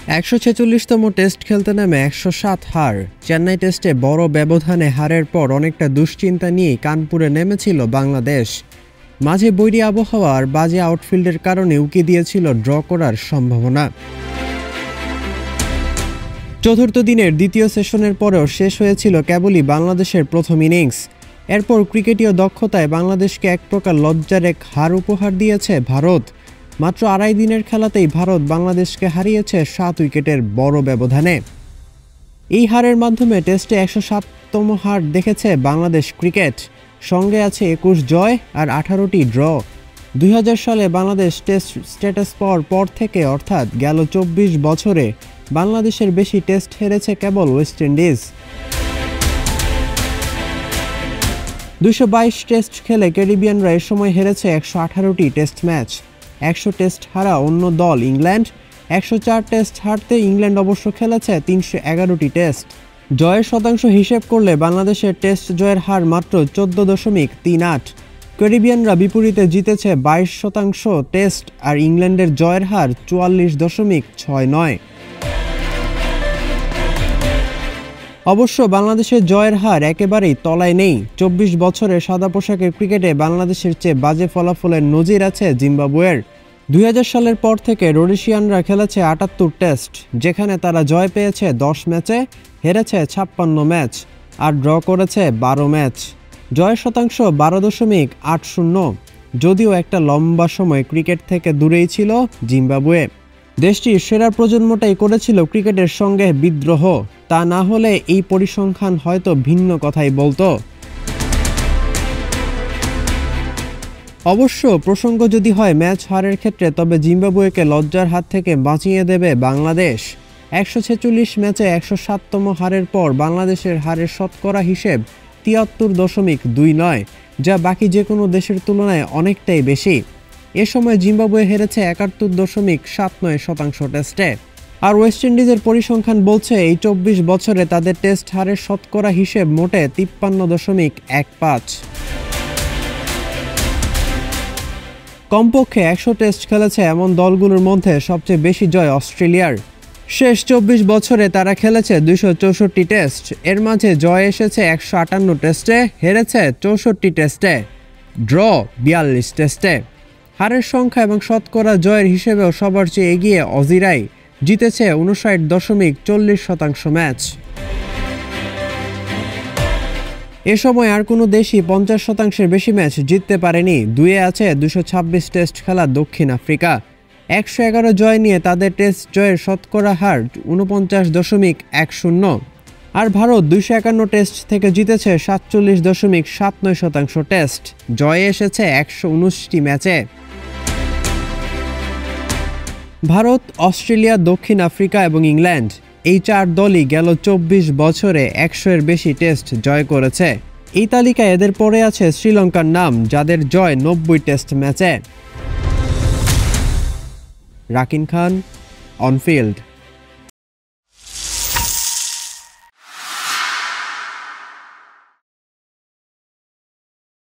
১৪৬তম test খেলতে নেমে ১০৭ হার। চেন্নাই টেস্টে বড় ব্যবধানে হারের পর অনেকটা দুশ্চিন্তা নিয়েই কানপুরে নেমেছিল বাংলাদেশ। মাঝে বৈরী আবহাওয়া আর বাজে আউটফিল্ডের কারণে উকি দিয়েছিল ড্র করার সম্ভাবনা। চতুর্থ দিনের দ্বিতীয় সেশনের পরেও শেষ হয়েছিল কেবলই বাংলাদেশের প্রথম ইনিংস। এরপর ক্রিকেটীয় দক্ষতায় বাংলাদেশকে এক প্রকার লজ্জার এক হার উপহার দিয়েছে ভারত। মাত্র আড়াই দিনের খেলাতেই ভারত বাংলাদেশকে হারিয়েছে ৭ উইকেটের বড় ব্যবধানে। এই হারের মাধ্যমে টেস্টে ১০৭তম হার দেখেছে বাংলাদেশ ক্রিকেট। সঙ্গে আছে ২১ জয় আর ১৮টি ড্র। ২০০০ সালে বাংলাদেশ টেস্ট স্ট্যাটাস পাওয়ার পর থেকে অর্থাৎ গেল ২৪ বছরে বাংলাদেশের বেশি টেস্ট হেরেছে কেবল ওয়েস্ট ইন্ডিজ। ২২২ টেস্ট খেলে ক্যারিবিয়ানরা এ সময় হেরেছে ১১৮টি টেস্ট ম্যাচ। ১০০ টেস্ট হারা অন্য দল ইংল্যান্ড। ১০৪ টেস্ট হারতে ইংল্যান্ড অবশ্য খেলেছে ৩১১টি টেস্ট। জয়ের শতাংশ হিসেব করলে বাংলাদেশের টেস্ট জয়ের হার মাত্র ১৪.৩৮। ক্যারিবিয়ানরা বিপরীতে জিতেছে ২২% টেস্ট আর ইংল্যান্ডের জয়ের হার ৪৪.৬৯। অবশ্য বাংলাদেশের জয়ের হার একেবারেই তলায় নেই। ২৪ বছরের সাদা পোশাকের ক্রিকেটে বাংলাদেশের চেয়ে বাজে ফলাফলের নজির আছে জিম্বাবুয়ের। ২০০০ সালের পর থেকে রোডেশিয়ানরা খেলেছে ৭৮ টেস্ট, যেখানে তারা জয় পেয়েছে ১০ ম্যাচে, হেরেছে ৫৬ ম্যাচ আর ড্র করেছে ১২ ম্যাচ। জয়ের শতাংশ ১২.৮০। যদিও একটা লম্বা সময় ক্রিকেট থেকে দূরেই ছিল জিম্বাবুয়ে। দেশটির সেরা প্রজন্মটাই করেছিল ক্রিকেটের সঙ্গে বিদ্রোহ। তা না হলে এই পরিসংখ্যান হয়তো ভিন্ন কথাই বলতো। অবশ্য প্রসঙ্গ যদি হয় ম্যাচ হারের ক্ষেত্রে, তবে জিম্বাবুয়েকে লজ্জার হাত থেকে বাঁচিয়ে দেবে বাংলাদেশ। ১৪৬ ম্যাচে ১০৭তম হারের পর বাংলাদেশের হারের শতকরা হিসেব ৭৩.২৯, যা বাকি যে কোনো দেশের তুলনায় অনেকটাই বেশি। এ সময় জিম্বাবুয়ে হেরেছে ৭১.৭৯% টেস্টে। আর ওয়েস্ট ইন্ডিজের পরিসংখ্যান বলছে এই ২৪ বছরে তাদের টেস্ট হারের শতকরা হিসেব মোটে ৫৩.১৫। কমপক্ষে ১০০ টেস্ট খেলেছে এমন দলগুলোর মধ্যে সবচেয়ে বেশি জয় অস্ট্রেলিয়ার। শেষ ২৪ বছরে তারা খেলেছে ২৬৪ টেস্ট। এর মাঝে জয় এসেছে ১৫৮ টেস্টে, হেরেছে ৬৪ টেস্টে, ড্র ৪২ টেস্টে। হারের সংখ্যা এবং শতকরা জয়ের হিসেবেও সবার চেয়ে এগিয়ে অজিরাই, জিতেছে ৫৯.৪০% ম্যাচ। এ সময় আর কোনো দেশই ৫০%-এর বেশি ম্যাচ জিততে পারেনি। দুয়ে আছে ২২৬ টেস্ট খেলা দক্ষিণ আফ্রিকা। ১১১ জয় নিয়ে তাদের টেস্ট জয়ের শতকরা হার ৪৯.১০। আর ভারত ২৫১ টেস্ট থেকে জিতেছে ৪৭.৭৯% টেস্ট। জয়ে এসেছে ১১৯টি ম্যাচে। ভারত, অস্ট্রেলিয়া, দক্ষিণ আফ্রিকা এবং ইংল্যান্ড, এই ৪ দলই গেল ২৪ বছরে ১০০-এর বেশি টেস্ট জয় করেছে। এই তালিকায় এদের পরে আছে শ্রীলঙ্কার নাম, যাদের জয় ৯০ টেস্ট ম্যাচে। রাকিন খান, অনফিল্ড।